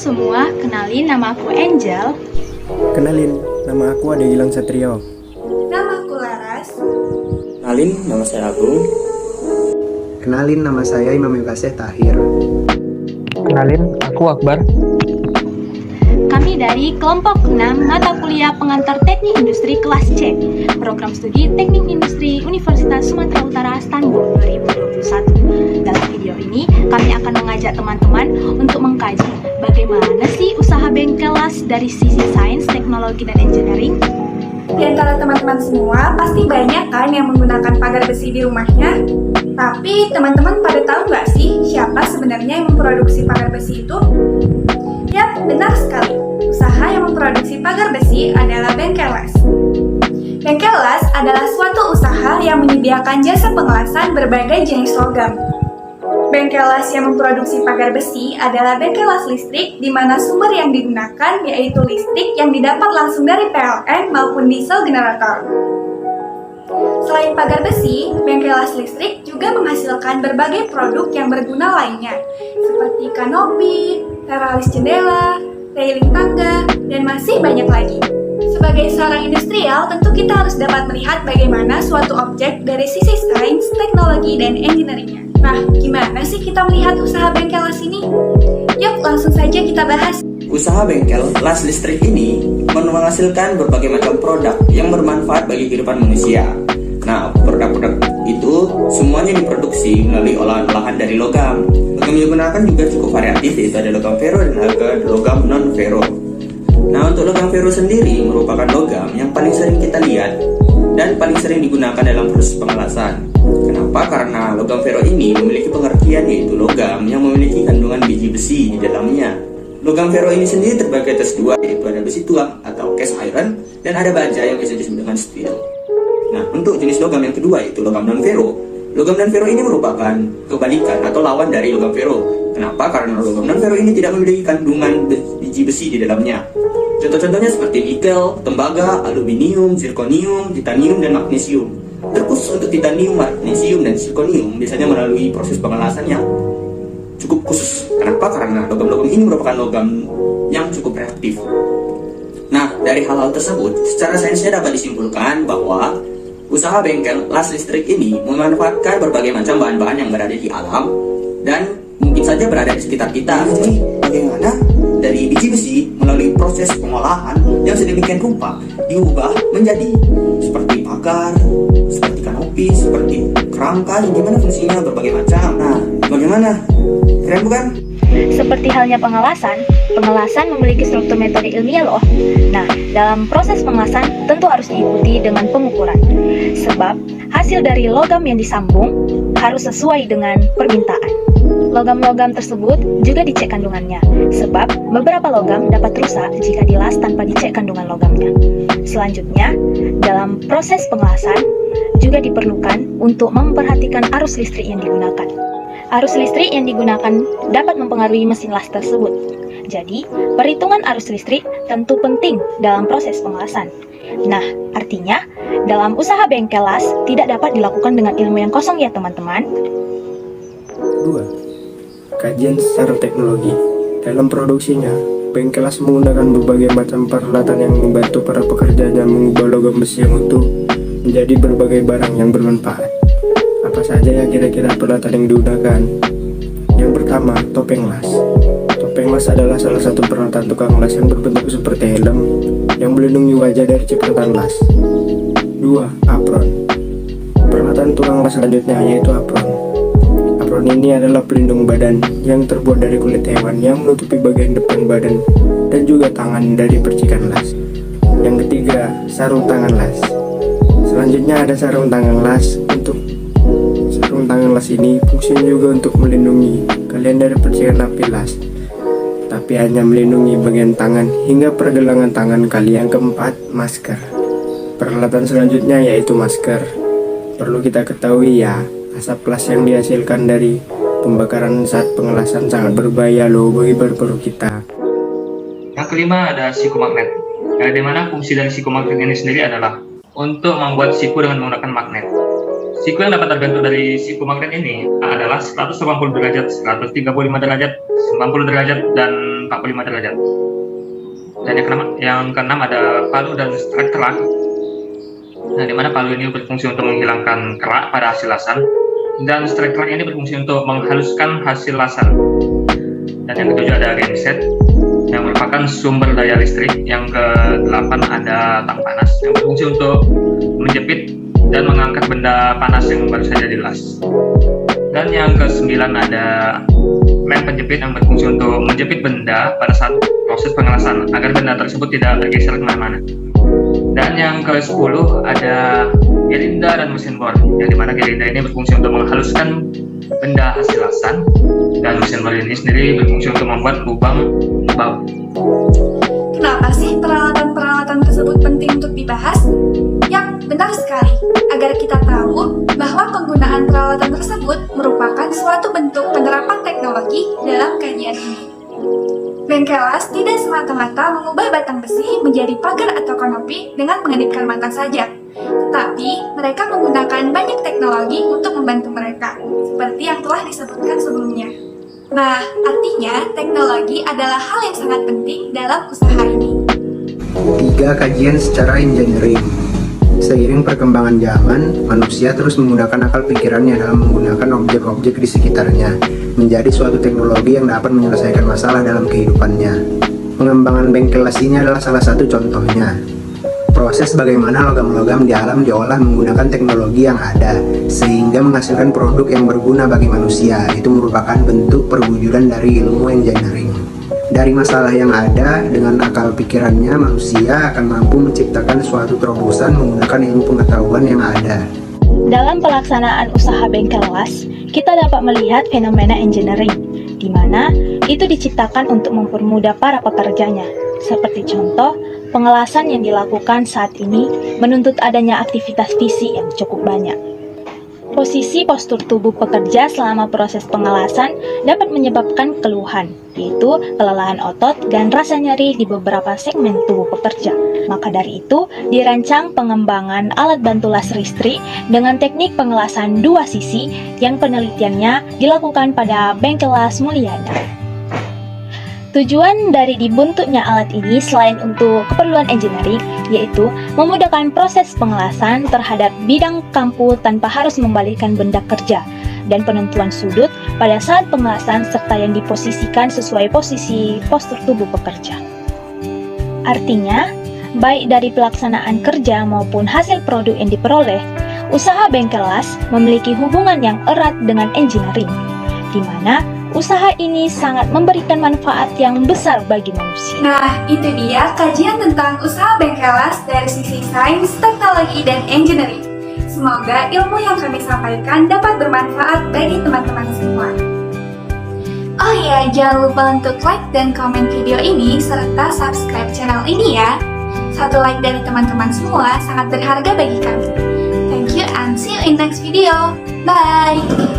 semua, kenalin nama aku Angel. Kenalin, nama aku Ade Gilang Satrio. Nama aku Laras. Kenalin, nama saya Agung. Kenalin, nama saya Imam Yukaseh Tahir. Kenalin, aku Akbar. Kami dari kelompok 6 mata kuliah pengantar teknik industri kelas C, program studi teknik industri Universitas Sumatera Utara Istanbul 2021. Dalam video ini, kami akan mengajak teman-teman untuk mengkaji bagaimana sih usaha bengkel las dari sisi sains, teknologi, dan engineering. Di antara teman-teman semua, pasti banyak kan yang menggunakan pagar besi di rumahnya. Tapi teman-teman pada tahu nggak sih siapa sebenarnya yang memproduksi pagar besi itu? Yap, benar sekali. Usaha yang memproduksi pagar besi adalah bengkel las. Bengkel las adalah suatu usaha yang menyediakan jasa pengelasan berbagai jenis logam. Bengkel las yang memproduksi pagar besi adalah bengkel las listrik, di mana sumber yang digunakan yaitu listrik yang didapat langsung dari PLN maupun diesel generator. Selain pagar besi, bengkel las listrik juga menghasilkan berbagai produk yang berguna lainnya, seperti kanopi, teralis jendela, railing tangga, dan masih banyak lagi. Sebagai seorang industrial, tentu kita harus dapat melihat bagaimana suatu objek dari sisi sains, teknologi, dan engineering-nya. Nah, gimana sih kita melihat usaha bengkel las ini? Yuk, langsung saja kita bahas. Usaha bengkel las listrik ini menghasilkan berbagai macam produk yang bermanfaat bagi kehidupan manusia. Nah, produk-produk itu semuanya diproduksi melalui olahan-olahan dari logam. Logam yang digunakan juga cukup variatif, yaitu ada logam ferro dan ada logam non-ferro. Nah, untuk logam ferro sendiri merupakan logam yang paling sering kita lihat dan paling sering digunakan dalam proses pengelasan. Kenapa? Karena logam ferro ini memiliki pengertian, yaitu logam yang memiliki kandungan biji besi di dalamnya. Logam ferro ini sendiri terbagi atas dua, yaitu ada besi tuak atau cast iron dan ada baja yang biasa disebut dengan steel. Nah, untuk jenis logam yang kedua yaitu logam non-ferro. Logam non-ferro ini merupakan kebalikan atau lawan dari logam ferro. Kenapa? Karena logam non-ferro ini tidak memiliki kandungan biji besi di dalamnya. Contoh-contohnya seperti nikel, tembaga, aluminium, zirconium, titanium, dan magnesium. Terkhusus untuk titanium, magnesium, dan zirconium biasanya melalui proses pengelasan yang cukup khusus. Kenapa? Karena logam-logam ini merupakan logam yang cukup reaktif. Nah, dari hal-hal tersebut, secara sainsnya dapat disimpulkan bahwa usaha bengkel las listrik ini memanfaatkan berbagai macam bahan-bahan yang berada di alam dan mungkin saja berada di sekitar kita. Jadi, bagaimana dari biji besi melalui proses pengolahan yang sedemikian rupa diubah menjadi seperti pagar, seperti kanopi, seperti kerangka, yang dimana fungsinya berbagai macam. Nah, bagaimana? Keren bukan? Seperti halnya pengelasan memiliki struktur metode ilmiah loh. Nah, dalam proses pengelasan tentu harus diikuti dengan pengukuran. Sebab hasil dari logam yang disambung harus sesuai dengan permintaan. Logam-logam tersebut juga dicek kandungannya, sebab beberapa logam dapat rusak jika dilas tanpa dicek kandungan logamnya. Selanjutnya, dalam proses pengelasan juga diperlukan untuk memperhatikan arus listrik yang digunakan. Arus listrik yang digunakan dapat mempengaruhi mesin las tersebut. Jadi, perhitungan arus listrik tentu penting dalam proses pengelasan. Nah, artinya, dalam usaha bengkel las tidak dapat dilakukan dengan ilmu yang kosong ya teman-teman. 2. Kajian secara teknologi. Dalam produksinya, bengkel las menggunakan berbagai macam peralatan yang membantu para pekerjanya mengubah logam besi yang utuh menjadi berbagai barang yang bermanfaat. Apa saja ya kira-kira peralatan yang digunakan? Yang pertama, topeng las. Topeng las adalah salah satu peralatan tukang las yang berbentuk seperti helm yang melindungi wajah dari cipratan las. 2. Apron. Peralatan tukang las selanjutnya yaitu apron. Apron ini adalah pelindung badan yang terbuat dari kulit hewan yang menutupi bagian depan badan dan juga tangan dari percikan las. Yang ketiga, sarung tangan las. Selanjutnya ada sarung tangan las. Untuk sarung tangan las ini fungsinya juga untuk melindungi kalian dari percikan api las, tapi hanya melindungi bagian tangan hingga pergelangan tangan kalian. Yang keempat, masker. Peralatan selanjutnya yaitu masker. Perlu kita ketahui ya, asap las yang dihasilkan dari pembakaran saat pengelasan sangat berbahaya loh bagi paru-paru kita. Yang kelima ada psikomagnet. Di mana fungsi dari psikomagnet ini sendiri adalah untuk membuat siku dengan menggunakan magnet. Siku yang dapat terbentuk dari psikomagnet ini adalah 180 derajat, 135 derajat, 90 derajat, dan dan 45 derajat. Dan yang keenam ada palu dan strike kerak. Nah, di mana palu ini berfungsi untuk menghilangkan kerak pada hasil lasan, dan strike kerak ini berfungsi untuk menghaluskan hasil lasan. Dan yang ketujuh ada genset yang merupakan sumber daya listrik. Yang ke-8 ada tang panas yang berfungsi untuk menjepit dan mengangkat benda panas yang baru saja dilas. Dan yang ke-9 ada lem penjepit yang berfungsi untuk menjepit benda pada saat proses pengelasan agar benda tersebut tidak bergeser kemana-mana. Dan yang ke-10 ada gerinda dan mesin bor, yang dimana gerinda ini berfungsi untuk menghaluskan benda hasil lasan, dan mesin bor ini sendiri berfungsi untuk membuat lubang bau. Kenapa sih peralatan-peralatan tersebut penting untuk dibahas? Yap, benar sekali. Agar kita tahu bahwa penggunaan peralatan tersebut merupakan suatu bentuk penerapan teknologi dalam kajian ini. Bengkelas tidak semata-mata mengubah batang besi menjadi pagar atau kanopi dengan mengedipkan mata saja. Tetapi, mereka menggunakan banyak teknologi untuk membantu mereka, seperti yang telah disebutkan sebelumnya. Nah, artinya teknologi adalah hal yang sangat penting dalam usaha ini. 3. Kajian secara engineering. Seiring perkembangan zaman, manusia terus menggunakan akal pikirannya dalam menggunakan objek-objek di sekitarnya menjadi suatu teknologi yang dapat menyelesaikan masalah dalam kehidupannya. Pengembangan bengkelas ini adalah salah satu contohnya. Proses bagaimana logam-logam di alam diolah menggunakan teknologi yang ada, sehingga menghasilkan produk yang berguna bagi manusia. Itu merupakan bentuk perwujudan dari ilmu engineering. Dari masalah yang ada, dengan akal pikirannya, manusia akan mampu menciptakan suatu terobosan menggunakan ilmu pengetahuan yang ada. Dalam pelaksanaan usaha bengkelas, kita dapat melihat fenomena engineering, di mana itu diciptakan untuk mempermudah para pekerjanya. Seperti contoh, pengelasan yang dilakukan saat ini menuntut adanya aktivitas fisik yang cukup banyak. Posisi postur tubuh pekerja selama proses pengelasan dapat menyebabkan keluhan, yaitu kelelahan otot dan rasa nyeri di beberapa segmen tubuh pekerja. Maka dari itu, dirancang pengembangan alat bantu las listrik dengan teknik pengelasan dua sisi yang penelitiannya dilakukan pada Bengkelas Mulyana. Tujuan dari dibentuknya alat ini selain untuk keperluan engineering, yaitu memudahkan proses pengelasan terhadap bidang kampu tanpa harus membalikkan benda kerja, dan penentuan sudut pada saat pengelasan serta yang diposisikan sesuai posisi postur tubuh pekerja. Artinya, baik dari pelaksanaan kerja maupun hasil produk yang diperoleh, usaha Bengkelas memiliki hubungan yang erat dengan engineering, di mana usaha ini sangat memberikan manfaat yang besar bagi manusia. Nah, itu dia kajian tentang usaha Bengkelas dari sisi sains, teknologi, dan engineering. Semoga ilmu yang kami sampaikan dapat bermanfaat bagi teman-teman semua. Oh iya, jangan lupa untuk like dan komen video ini serta subscribe channel ini ya. Satu like dari teman-teman semua sangat berharga bagi kami. Thank you and see you in next video. Bye!